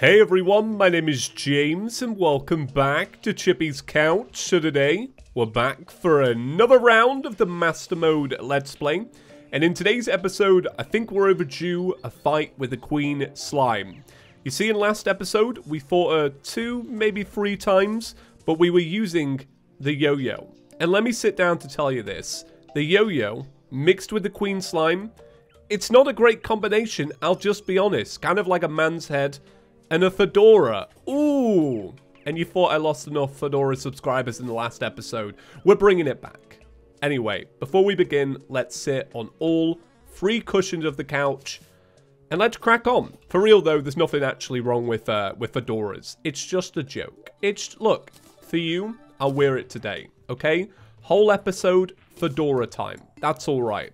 Hey everyone, my name is James and welcome back to ChippysCouch. So today, we're back for another round of the Master Mode Let's Play. And in today's episode, I think we're overdue a fight with the Queen Slime. You see, in last episode, we fought her 2, maybe 3 times, but we were using the Yoyo. And let me sit down to tell you this. The Yoyo, mixed with the Queen Slime, it's not a great combination, I'll just be honest. Kind of like a man's head and a fedora. Ooh. And you thought I lost enough fedora subscribers in the last episode. We're bringing it back. Anyway, before we begin, let's sit on all 3 cushions of the couch and let's crack on. For real though, there's nothing actually wrong with fedoras. It's just a joke. Look, for you, I'll wear it today, okay? Whole episode, fedora time. That's all right.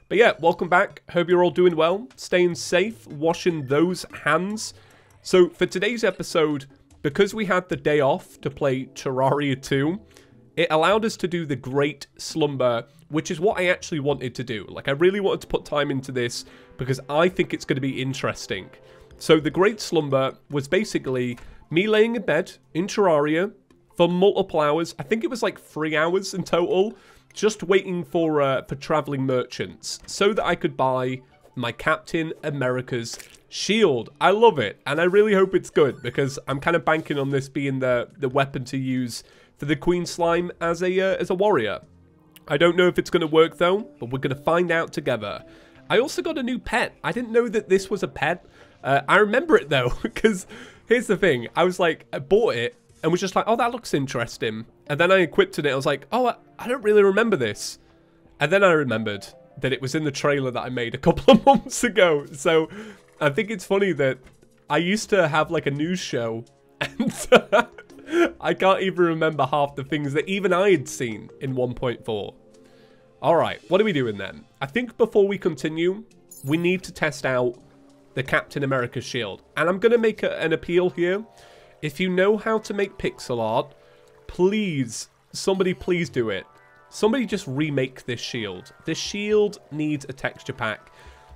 But yeah, welcome back. Hope you're all doing well, staying safe, washing those hands. So for today's episode, because we had the day off to play Terraria 2, it allowed us to do the Great Slumber, which is what I actually wanted to do. Like, I really wanted to put time into this because I think it's going to be interesting. So the Great Slumber was basically me laying in bed in Terraria for multiple hours. I think it was like 3 hours in total, just waiting for traveling merchants so that I could buy my Captain America's shield. I love it, and I really hope it's good because I'm kind of banking on this being the weapon to use for the Queen Slime as a warrior. I don't know if it's going to work though, but we're going to find out together. I also got a new pet. I didn't know that this was a pet. I remember it though, because here's the thing. I was like, I bought it and was just like, oh, that looks interesting. And then I equipped it. I was like, oh, I don't really remember this. And then I remembered that it was in the trailer that I made a couple of months ago. So I think it's funny that I used to have like a news show and I can't even remember half the things that even I had seen in 1.4. Alright, what are we doing then? I think before we continue, we need to test out the Captain America shield. And I'm going to make an appeal here. If you know how to make pixel art, please, somebody please do it. Somebody just remake this shield. This shield needs a texture pack.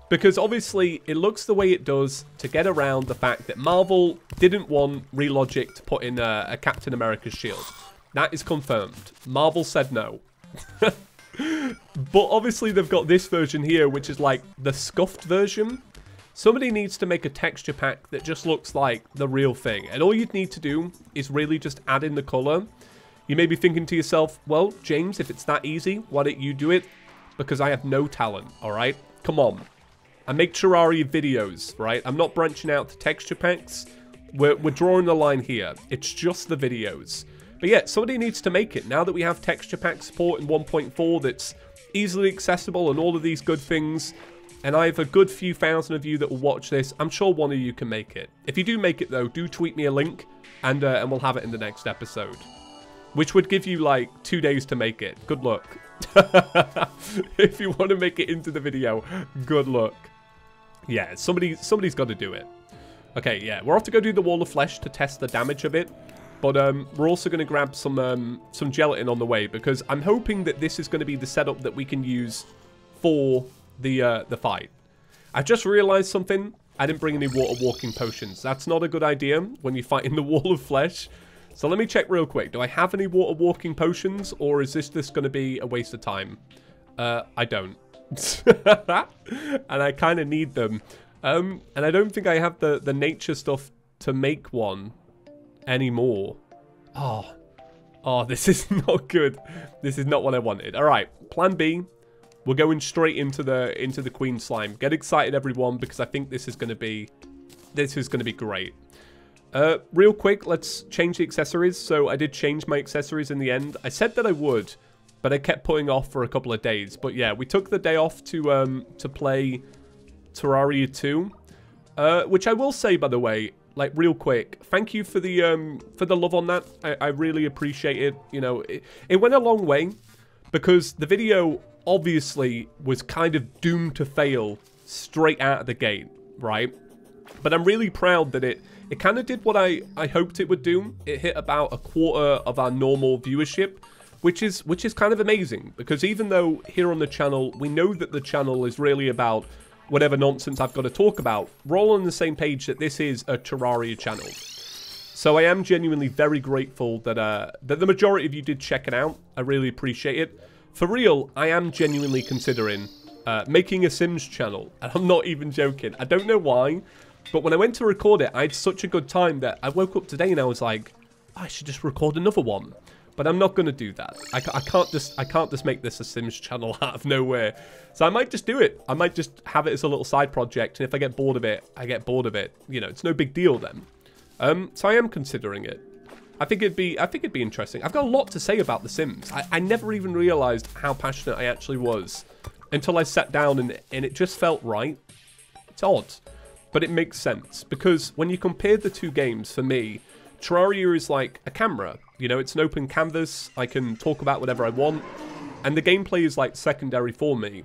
Because obviously, it looks the way it does to get around the fact that Marvel didn't want Relogic to put in a Captain America's shield. That is confirmed. Marvel said no. But obviously, they've got this version here, which is like the scuffed version. Somebody needs to make a texture pack that just looks like the real thing. And all you'd need to do is really just add in the color. You may be thinking to yourself, well, James, if it's that easy, why don't you do it? Because I have no talent, all right? Come on. I make Terraria videos, right? I'm not branching out to texture packs. We're drawing the line here. It's just the videos. But yeah, somebody needs to make it. Now that we have texture pack support in 1.4 that's easily accessible and all of these good things, and I have a good few thousand of you that will watch this, I'm sure one of you can make it. If you do make it though, do tweet me a link and we'll have it in the next episode. Which would give you like 2 days to make it. Good luck. If you want to make it into the video, good luck. Yeah, somebody's got to do it. Okay, yeah, we're off to go do the Wall of Flesh to test the damage a bit. But we're also going to grab some gelatin on the way because I'm hoping that this is going to be the setup that we can use for the fight. I just realized something. I didn't bring any water walking potions. That's not a good idea when you're fighting the Wall of Flesh. So let me check real quick. Do I have any water walking potions or is this just going to be a waste of time? I don't. And I kind of need them. And I don't think I have the nature stuff to make one anymore. Oh, this is not good. This is not what I wanted. All right, plan B. We're going straight into the Queen Slime. Get excited, everyone, because I think this is going to be great. Real quick, let's change the accessories. So I did change my accessories in the end. I said that I would, but I kept putting off for a couple of days. But yeah, we took the day off to play Terraria 2, which I will say, by the way, like real quick, thank you for the love on that. I really appreciate it. You know, it went a long way because the video obviously was kind of doomed to fail straight out of the gate, right? But I'm really proud that it kind of did what I hoped it would do. It hit about 1/4 of our normal viewership, which is kind of amazing because even though here on the channel we know that the channel is really about whatever nonsense I've got to talk about, we're all on the same page that this is a Terraria channel. So I am genuinely very grateful that that the majority of you did check it out. I really appreciate it. For real, I am genuinely considering making a Sims channel. And I'm not even joking. I don't know why, but when I went to record it, I had such a good time that I woke up today and I was like, I should just record another one. But I'm not going to do that. I can't just make this a Sims channel out of nowhere. So I might just do it. I might just have it as a little side project. And if I get bored of it, I get bored of it. You know, it's no big deal then. So I am considering it. I think it'd be interesting. I've got a lot to say about The Sims. I never even realized how passionate I actually was until I sat down and it just felt right. It's odd, but it makes sense because when you compare the two games, for me, Terraria is like a camera. You know, it's an open canvas. I can talk about whatever I want, and the gameplay is like secondary for me.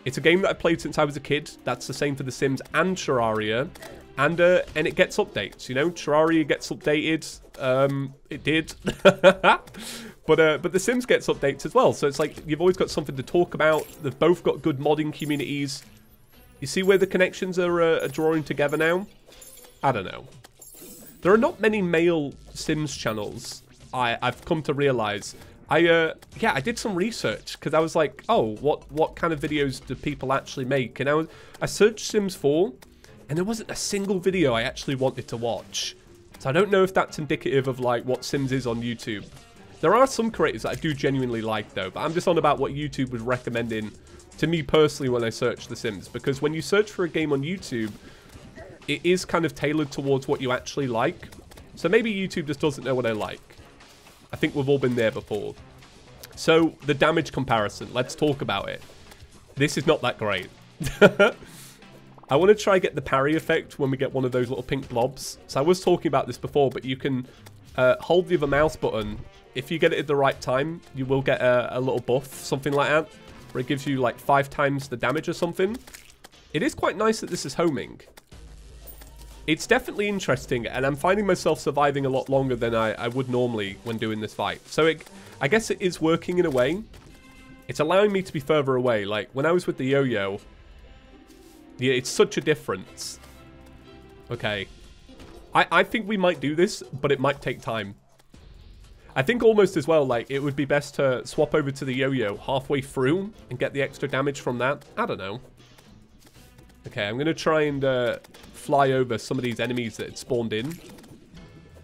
It's a game that I've played since I was a kid. That's the same for The Sims and Terraria. And it gets updates, you know. Terraria gets updated. It did. but The Sims gets updates as well. So it's like you've always got something to talk about. They've both got good modding communities. You see where the connections are drawing together now? I don't know. There are not many male Sims channels, I've come to realize. Yeah, I did some research because I was like, oh, what kind of videos do people actually make? And I searched Sims 4. And there wasn't a single video I actually wanted to watch. So I don't know if that's indicative of like what Sims is on YouTube. There are some creators that I do genuinely like though. But I'm just on about what YouTube was recommending to me personally when I searched The Sims. Because when you search for a game on YouTube, it is kind of tailored towards what you actually like. So maybe YouTube just doesn't know what I like. I think we've all been there before. So the damage comparison. Let's talk about it. This is not that great. I want to try get the parry effect when we get one of those little pink blobs. So I was talking about this before, but you can hold the other mouse button. If you get it at the right time, you will get a little buff, something like that, where it gives you like 5 times the damage or something. It is quite nice that this is homing. It's definitely interesting, and I'm finding myself surviving a lot longer than I would normally when doing this fight. So I guess it is working in a way. It's allowing me to be further away. Like when I was with the Yoyo, yeah, it's such a difference. Okay. I think we might do this, but it might take time. I think almost as well, like, it would be best to swap over to the Yoyo halfway through and get the extra damage from that. I don't know. Okay, I'm going to try and fly over some of these enemies that had spawned in.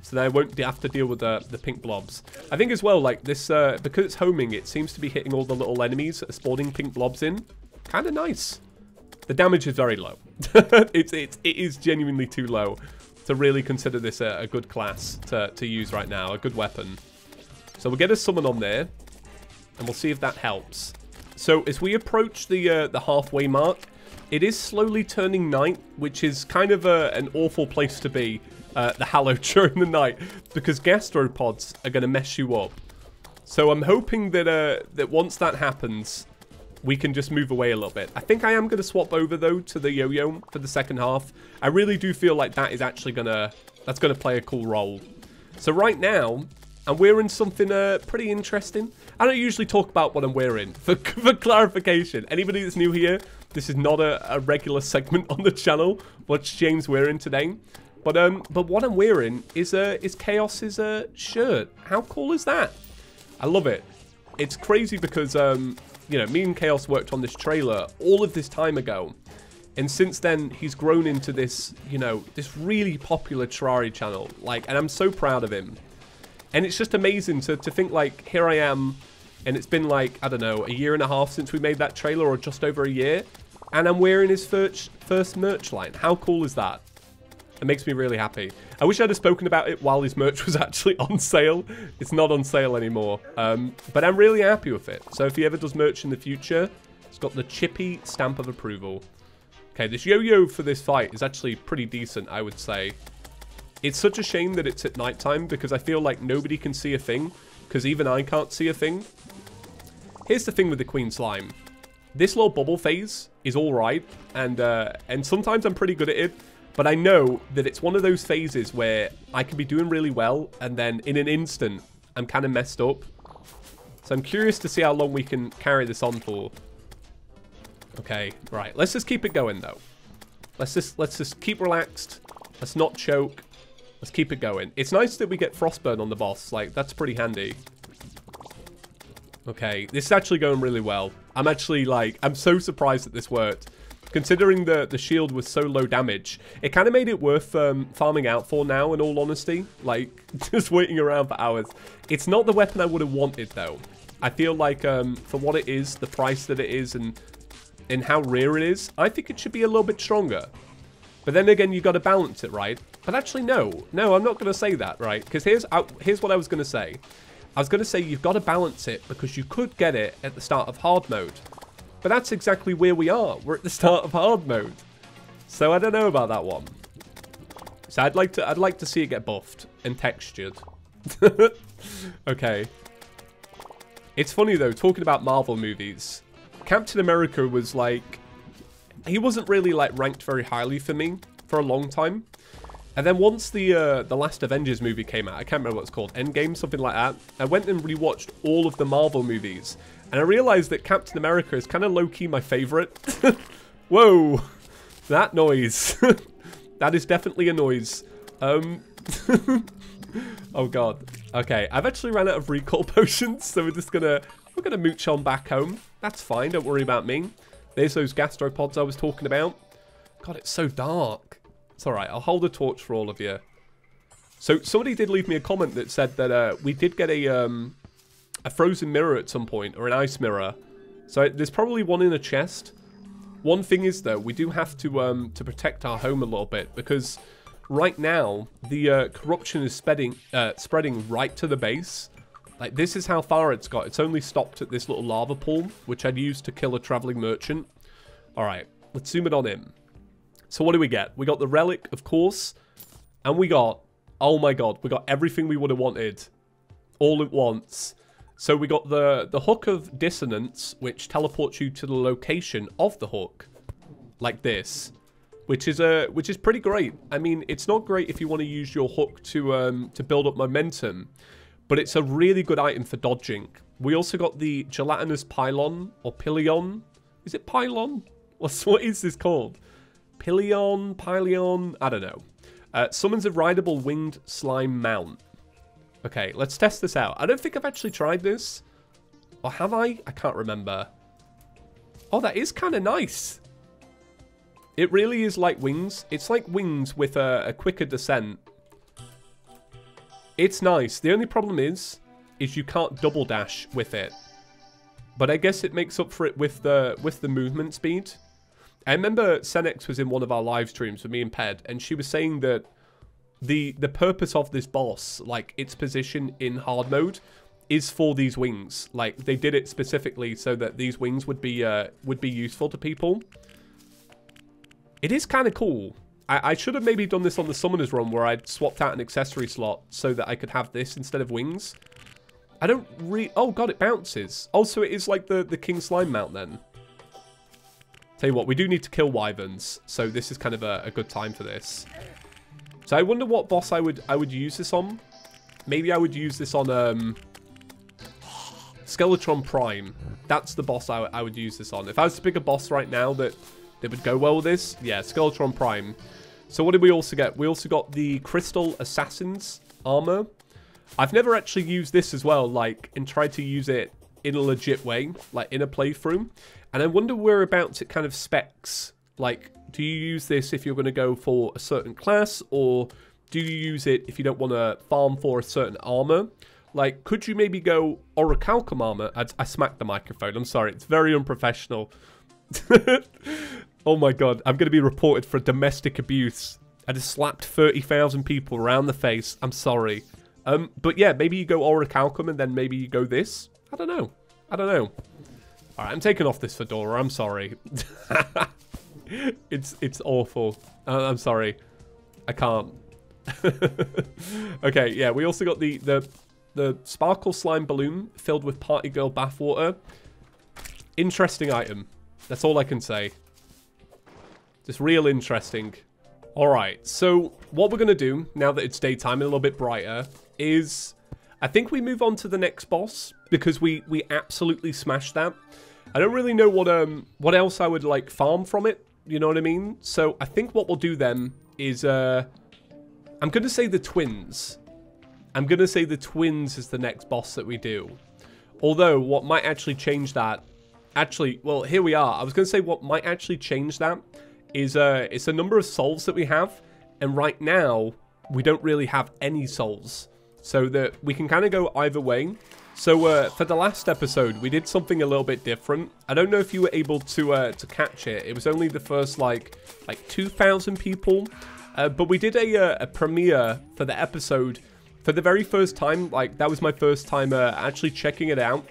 So then I won't have to deal with the pink blobs. I think as well, like, this, because it's homing, it seems to be hitting all the little enemies that are spawning pink blobs in. Kind of nice. The damage is very low. It is genuinely too low to really consider this a good class to use right now, a good weapon. So we'll get a summon on there, and we'll see if that helps. So as we approach the halfway mark, it is slowly turning night, which is kind of an awful place to be, the Hallow during the night, because gastropods are going to mess you up. So I'm hoping that that once that happens, we can just move away a little bit. I think I am going to swap over, though, to the Yoyo for the second half. I really do feel like that is actually that's going to play a cool role. So right now, I'm wearing something pretty interesting. I don't usually talk about what I'm wearing. For clarification, anybody that's new here, this is not a regular segment on the channel. What's James wearing today? But what I'm wearing is Chaos's shirt. How cool is that? I love it. It's crazy because you know, me and Chaos worked on this trailer all of this time ago. And since then, he's grown into this, you know, this really popular Terraria channel. Like, and I'm so proud of him. And it's just amazing to think, like, here I am, and it's been, like, I don't know, a year and a half since we made that trailer, or just over a year. And I'm wearing his first merch line. How cool is that? It makes me really happy. I wish I'd have spoken about it while his merch was actually on sale. It's not on sale anymore. But I'm really happy with it. So if he ever does merch in the future, it's got the Chippy stamp of approval. Okay, this Yoyo for this fight is actually pretty decent, I would say. It's such a shame that it's at nighttime because I feel like nobody can see a thing. Because even I can't see a thing. Here's the thing with the Queen Slime. This little bubble phase is alright. And sometimes I'm pretty good at it. But I know that it's one of those phases where I can be doing really well, and then in an instant, I'm kind of messed up. So I'm curious to see how long we can carry this on for. Okay, right. Let's just keep it going, though. Let's just keep relaxed. Let's not choke. Let's keep it going. It's nice that we get frostburn on the boss. Like, that's pretty handy. Okay, this is actually going really well. I'm actually, like, I'm so surprised that this worked. Considering the shield was so low damage, it kind of made it worth farming out for now, in all honesty. Like, just waiting around for hours. It's not the weapon I would have wanted, though. I feel like, for what it is, the price that it is, and how rare it is, I think it should be a little bit stronger. But then again, you got to balance it, right? But actually, no, I'm not going to say that, right? Because here's what I was going to say. I was going to say you've got to balance it because you could get it at the start of hard mode. But that's exactly where we are. We're at the start of hard mode. So I don't know about that one. So I'd like to see it get buffed and textured. Okay. It's funny though, talking about Marvel movies. Captain America was like, he wasn't really like ranked very highly for me for a long time. And then once the last Avengers movie came out, I can't remember what it's called, Endgame, something like that. I went and rewatched all of the Marvel movies. And I realized that Captain America is kind of low-key my favorite. Whoa, that noise. That is definitely a noise. Oh god. Okay, I've actually ran out of recall potions, so we're gonna mooch on back home. That's fine, don't worry about me. There's those gastropods I was talking about. God, it's so dark. It's alright, I'll hold a torch for all of you. So somebody did leave me a comment that said that we did get a frozen mirror at some point, or an ice mirror. So there's probably one in a chest. One thing is though, we do have to protect our home a little bit, because right now the corruption is spreading right to the base. Like, this is how far it's got. It's only stopped at this little lava pool, which I'd used to kill a traveling merchant. All right, let's zoom it on in. So what do we get? We got the relic, of course, and we got, oh my god, we got everything we would have wanted all at once. So we got the hook of Dissonance, which teleports you to the location of the hook, like this, which is pretty great. I mean, it's not great if you want to use your hook to build up momentum, but it's a really good item for dodging. We also got the Gelatinous Pylon, or Pylon. Is it Pylon? What is this called? Pylon, I don't know. Summons a rideable winged slime mount. Okay, let's test this out. I don't think I've actually tried this. Or have I? I can't remember. Oh, that is kind of nice. It really is like wings. It's like wings with a quicker descent. It's nice. The only problem is you can't double dash with it. But I guess it makes up for it with the movement speed. I remember Senex was in one of our live streams with me and Ped, and she was saying that the purpose of this boss, like its position in hard mode, is for these wings. Like, they did it specifically so that these wings would be useful to people. It is kind of cool. I should have maybe done this on the Summoner's Run, where I'd swapped out an accessory slot so that I could have this instead of wings. I don't oh god, it bounces. Also, it is like the King Slime mount then. Tell you what, we do need to kill wyverns, so this is kind of a good time for this. So I wonder what boss I would use this on. Maybe I would use this on Skeletron Prime. That's the boss I would use this on. If I was to pick a boss right now that would go well with this, yeah, Skeletron Prime. So what did we also get? We also got the Crystal Assassin's armor. I've never actually used this as well, like, and tried to use it in a legit way, like in a playthrough. And I wonder whereabouts it kind of specs. Like, do you use this if you're going to go for a certain class, or do you use it if you don't want to farm for a certain armor? Like, could you maybe go Orichalcum armor? I smacked the microphone. I'm sorry. It's very unprofessional. Oh my god. I'm going to be reported for domestic abuse. I just slapped 30,000 people around the face. I'm sorry. But yeah, maybe you go Orichalcum and then maybe you go this. I don't know. Alright, I'm taking off this fedora. I'm sorry. It's awful. I'm sorry. I can't. Okay, yeah, we also got the Sparkle Slime Balloon filled with Party Girl bathwater. Interesting item. That's all I can say. Just real interesting. Alright, so what we're going to do, now that it's daytime and a little bit brighter, is I think we move on to the next boss, because we absolutely smashed that. I don't really know what else I would like farm from it. You know what I mean? So I think what we'll do then is I'm going to say the twins. I'm going to say the twins is the next boss that we do. Although what might actually change that, actually, well, here we are. I was going to say what might actually change that is it's a number of souls that we have. And right now, we don't really have any souls. So that we can kind of go either way. So for the last episode, we did something a little bit different. I don't know if you were able to catch it. It was only the first like 2,000 people. But we did a premiere for the episode for the very first time. Like that was my first time actually checking it out.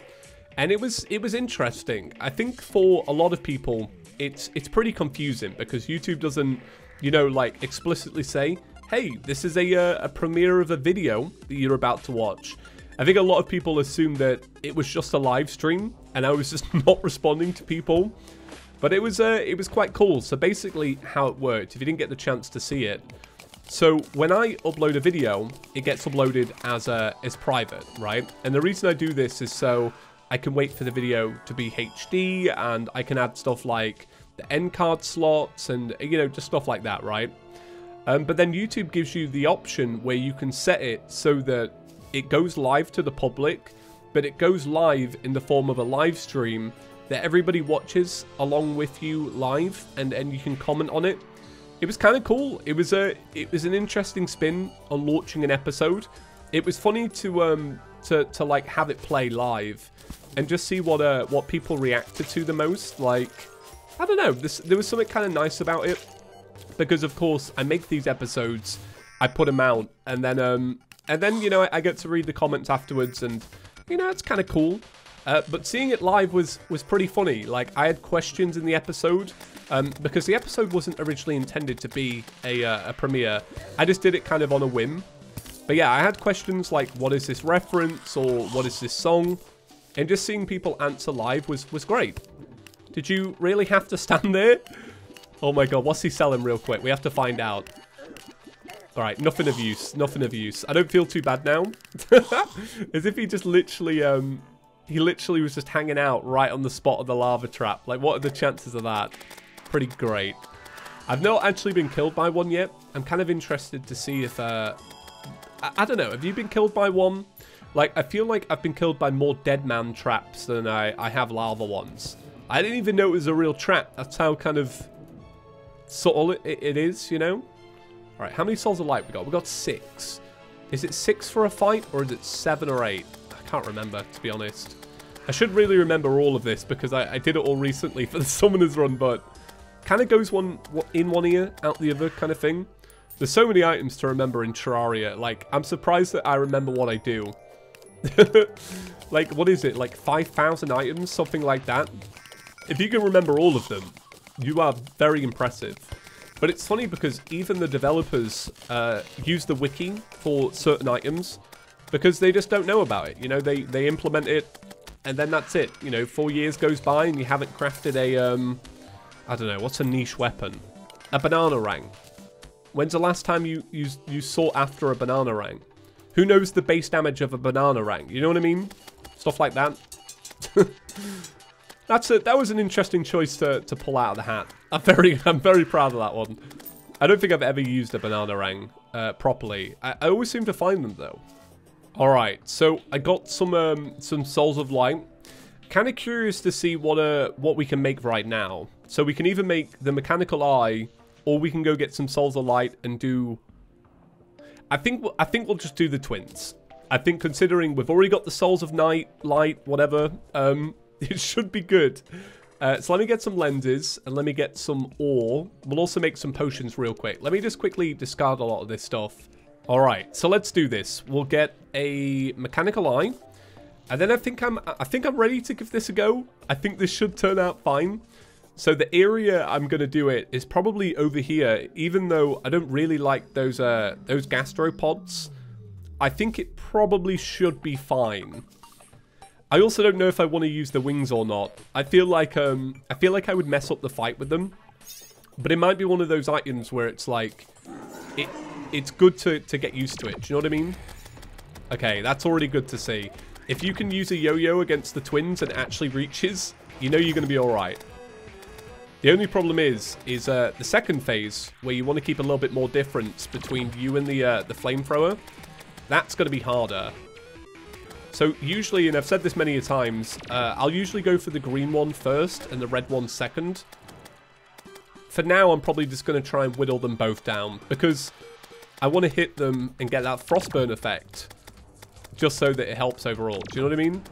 And it was interesting. I think for a lot of people, it's pretty confusing because YouTube doesn't, you know, like explicitly say, hey, this is a premiere of a video that you're about to watch. I think a lot of people assumed that it was just a live stream and I was just not responding to people. But it was quite cool. So basically how it worked, if you didn't get the chance to see it. So when I upload a video, it gets uploaded as private, right? And the reason I do this is so I can wait for the video to be HD and I can add stuff like the end card slots and, you know, just stuff like that, right? But then YouTube gives you the option where you can set it so that it goes live to the public, but it goes live in the form of a live stream that everybody watches along with you live, and you can comment on it. It was kind of cool. It was an interesting spin on launching an episode. It was funny to like have it play live and just see what people reacted to the most. Like, I don't know, there was something kind of nice about it because of course I make these episodes, I put them out, and then you know, I get to read the comments afterwards, and you know, it's kind of cool. But seeing it live was pretty funny. Like, I had questions in the episode because the episode wasn't originally intended to be a premiere. I just did it kind of on a whim. But yeah, I had questions like, what is this reference, or what is this song? And just seeing people answer live was great. Did you really have to stand there? Oh my god, what's he selling real quick? We have to find out. Alright, nothing of use, nothing of use. I don't feel too bad now. As if he just literally, he literally was just hanging out right on the spot of the lava trap. Like, what are the chances of that? Pretty great. I've not actually been killed by one yet. I'm kind of interested to see if, I don't know, have you been killed by one? Like, I feel like I've been killed by more dead man traps than I have lava ones. I didn't even know it was a real trap. That's how kind of subtle it is, you know? Alright, how many souls of light we got? We got 6. Is it 6 for a fight, or is it 7 or 8? I can't remember, to be honest. I should really remember all of this, because I did it all recently for the Summoner's Run, but kind of goes one in one ear, out the other kind of thing. There's so many items to remember in Terraria. Like, I'm surprised that I remember what I do. Like, what is it? Like 5,000 items? Something like that? If you can remember all of them, you are very impressive. But it's funny because even the developers use the wiki for certain items because they just don't know about it. You know, they implement it and then that's it. You know, 4 years goes by and you haven't crafted a, I don't know, what's a niche weapon? A banana rang. When's the last time you sought after a banana rang? Who knows the base damage of a banana rang? You know what I mean? Stuff like that. That was an interesting choice to pull out of the hat. I'm very proud of that one. I don't think I've ever used a banana rang properly. I always seem to find them though. All right, so I got some souls of light. Kind of curious to see what we can make right now. So we can either make the mechanical eye, or we can go get some souls of light and do. I think we'll just do the twins. I think considering we've already got the souls of night, light, whatever. It should be good. So let me get some lenses and let me get some ore. We'll also make some potions real quick. Let me just quickly discard a lot of this stuff. All right, so let's do this. We'll get a mechanical eye, and then I think I'm ready to give this a go. I think this should turn out fine. So the area I'm gonna do it is probably over here, even though I don't really like those gastropods. I think it probably should be fine. I also don't know if I want to use the wings or not. I feel like I would mess up the fight with them. But it might be one of those items where it's like it's good to get used to it. Do you know what I mean? Okay, that's already good to see. If you can use a yo-yo against the twins and actually reaches, you know you're going to be alright. The only problem is the second phase, where you want to keep a little bit more difference between you and the flamethrower. That's going to be harder. So usually, and I've said this many a times, I'll usually go for the green one first and the red one second. For now, I'm probably just going to try and whittle them both down, because I want to hit them and get that frostburn effect, just so that it helps overall. Do you know what I mean?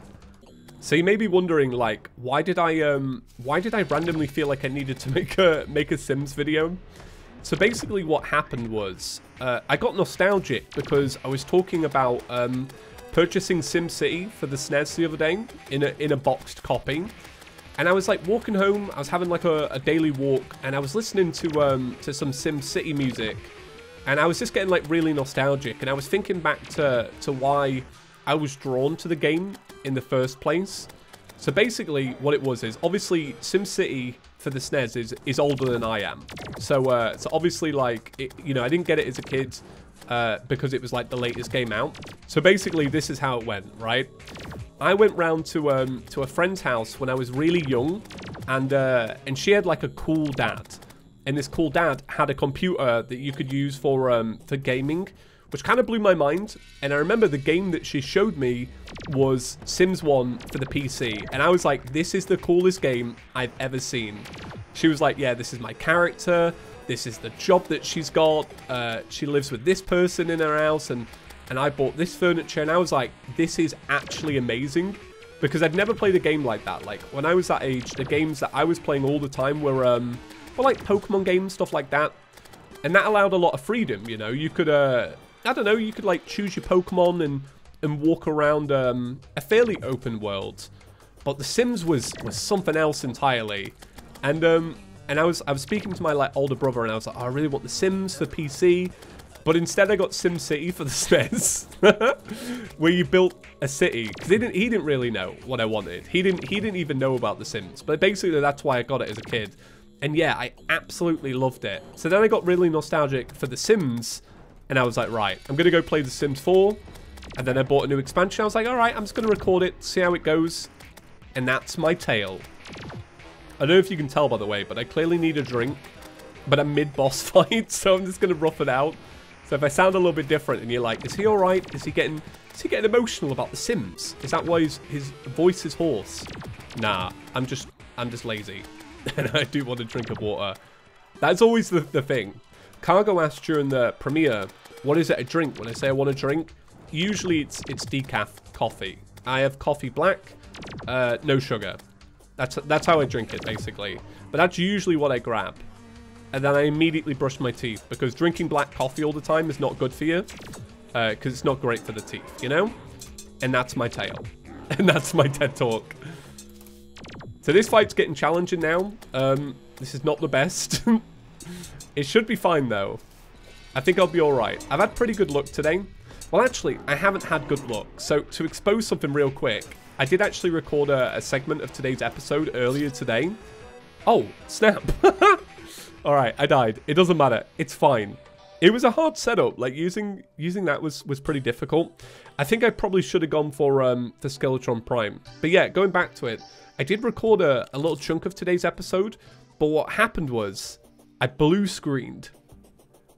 So you may be wondering, like, why did I randomly feel like I needed to make a Sims video? So basically what happened was, I got nostalgic because I was talking about purchasing SimCity for the SNES the other day in a boxed copy. And I was like walking home, I was having like a daily walk, and I was listening to some SimCity music. And I was just getting like really nostalgic, and I was thinking back to why I was drawn to the game in the first place. So basically what it was is, obviously SimCity for the SNES is older than I am. So obviously, like, you know, I didn't get it as a kid because it was like the latest game out. So basically this is how it went, right? I went round to a friend's house when I was really young, and she had like a cool dad. And this cool dad had a computer that you could use for gaming, which kind of blew my mind. And I remember the game that she showed me was Sims 1 for the PC. And I was like, this is the coolest game I've ever seen. She was like, yeah, this is my character. This is the job that she's got. She lives with this person in her house. And I bought this furniture. And I was like, this is actually amazing. Because I'd never played a game like that. Like, when I was that age, the games that I was playing all the time were like Pokemon games, stuff like that. And that allowed a lot of freedom, you know. You could, I don't know, you could like choose your Pokemon and walk around a fairly open world. But The Sims was something else entirely. And I was speaking to my like older brother, and I was like, oh, I really want The Sims for PC. But instead I got SimCity for the SNES, where you built a city. Because he didn't really know what I wanted. He didn't even know about The Sims. But basically that's why I got it as a kid. And yeah, I absolutely loved it. So then I got really nostalgic for The Sims, and I was like, right, I'm going to go play The Sims 4. And then I bought a new expansion. I was like, all right, I'm just going to record it, see how it goes. And that's my tale. I don't know if you can tell, by the way, but I clearly need a drink. But I'm mid-boss fight, so I'm just going to rough it out. So if I sound a little bit different and you're like, is he all right? Is he getting emotional about The Sims? Is that why his voice is hoarse? Nah, I'm just lazy. And I do want a drink of water. That's always the thing. Cargo asked during the premiere, what is it, a drink? When I say I want a drink, usually it's decaf coffee. I have coffee black, no sugar. That's how I drink it, basically. But that's usually what I grab. And then I immediately brush my teeth, because drinking black coffee all the time is not good for you. Because it's not great for the teeth, you know? And that's my tale. And that's my TED Talk. So this fight's getting challenging now. This is not the best. It should be fine, though. I think I'll be alright. I've had pretty good luck today. Well, actually, I haven't had good luck. So, to expose something real quick, I did actually record a segment of today's episode earlier today. Oh, snap. Alright, I died. It doesn't matter. It's fine. It was a hard setup. Like, using that was pretty difficult. I think I probably should have gone for Skeletron Prime. But yeah, going back to it, I did record a little chunk of today's episode, but what happened was I blue screened.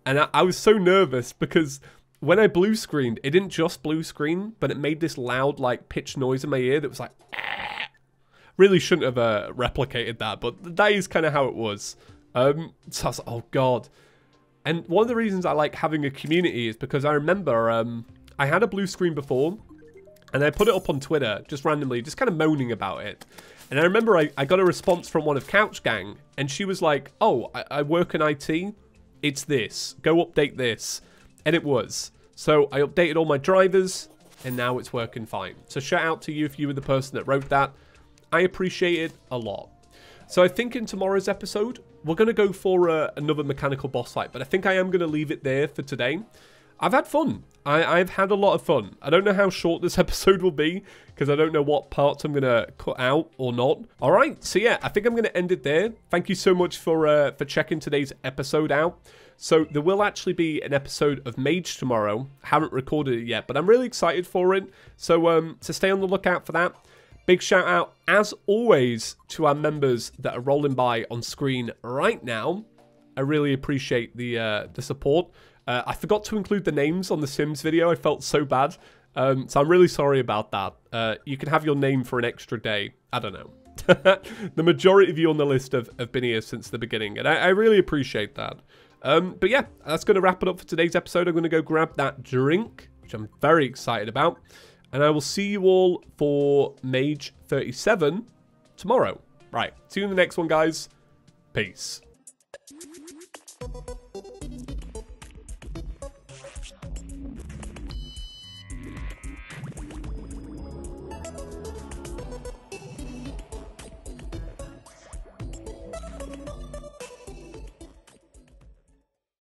And I was so nervous because when I blue screened, it didn't just blue screen, but it made this loud, like, pitch noise in my ear that was like, ah. Really shouldn't have replicated that, but that is kind of how it was. So I was like, oh god. And one of the reasons I like having a community is because I remember I had a blue screen before, and I put it up on Twitter, just randomly, just kind of moaning about it. And I remember I got a response from one of Couch Gang, and she was like, oh, I work in IT, it's this, go update this. And it was. So I updated all my drivers, and now it's working fine. So shout out to you if you were the person that wrote that. I appreciate it a lot. So I think in tomorrow's episode, we're going to go for another mechanical boss fight, but I think I am going to leave it there for today. I've had fun. I've had a lot of fun. I don't know how short this episode will be, because I don't know what parts I'm going to cut out or not. All right, so yeah, I think I'm going to end it there. Thank you so much for checking today's episode out. So there will actually be an episode of Mage tomorrow. I haven't recorded it yet, but I'm really excited for it. So stay on the lookout for that. Big shout out, as always, to our members that are rolling by on screen right now. I really appreciate the support. I forgot to include the names on the Sims video. I felt so bad. So I'm really sorry about that. You can have your name for an extra day. I don't know. The majority of you on the list have been here since the beginning, and I really appreciate that. But yeah, that's going to wrap it up for today's episode. I'm going to go grab that drink, which I'm very excited about. And I will see you all for Mage 37 tomorrow. Right, see you in the next one, guys. Peace.